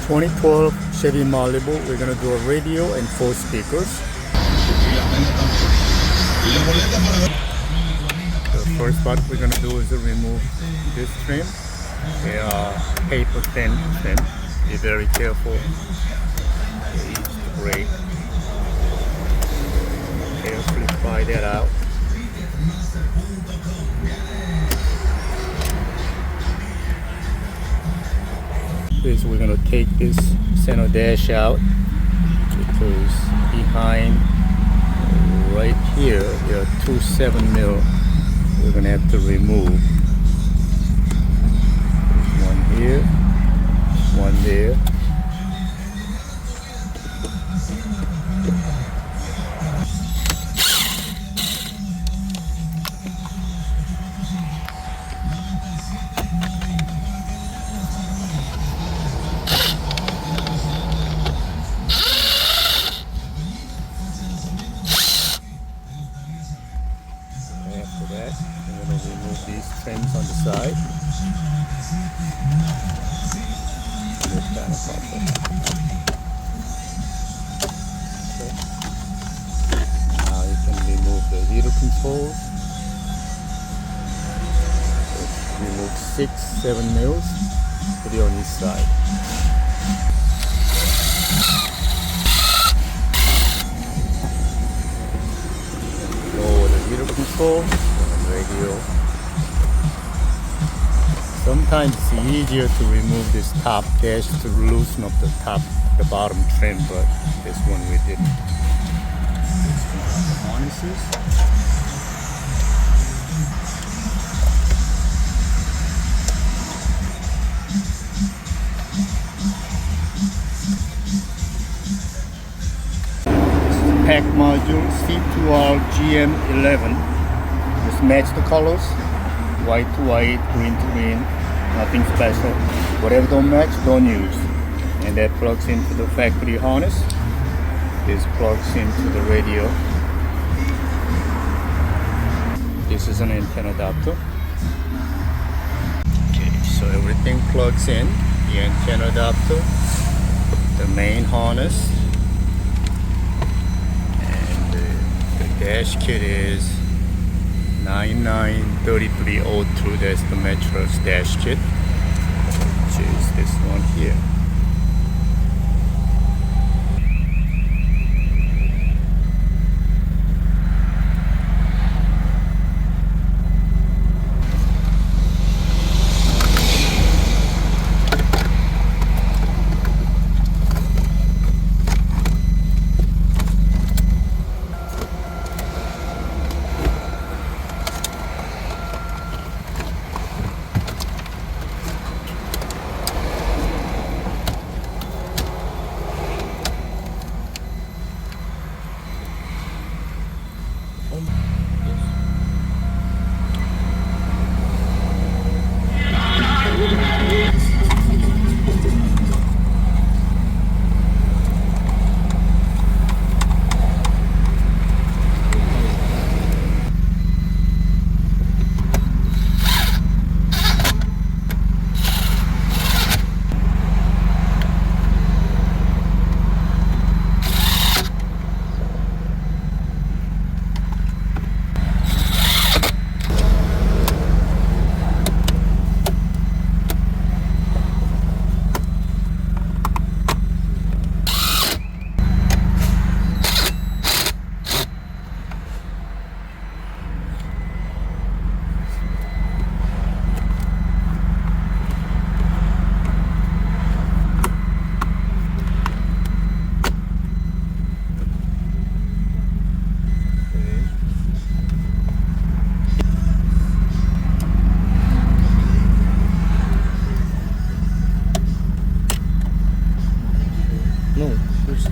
2012 Chevy Malibu. We're gonna do a radio and 4 speakers. The first part we're gonna do is to remove this trim. They are paper thin trim. Be very careful. Brake. Carefully pry that out. Is we're gonna take this center dash out because behind right here there are two 7mm we're gonna have to remove. There's one here, one there. After that, we're going to remove these trims on the side. This kind of problem. Okay. Now you can remove the heater controls. So remove 6-7 put it on each side. Heater control and radio. Sometimes it's easier to remove this top dash to loosen up the bottom trim, but this one we didn't. The harnesses. Pac module C2R GM11. Just match the colors, white to white, green to green, nothing special. Whatever don't match, don't use. And that plugs into the factory harness. This plugs into the radio. This is an antenna adapter. Okay, so everything plugs in. The antenna adapter, the main harness, dash kit is 993302. That's the Metra's dash kit, which is this one here. No, first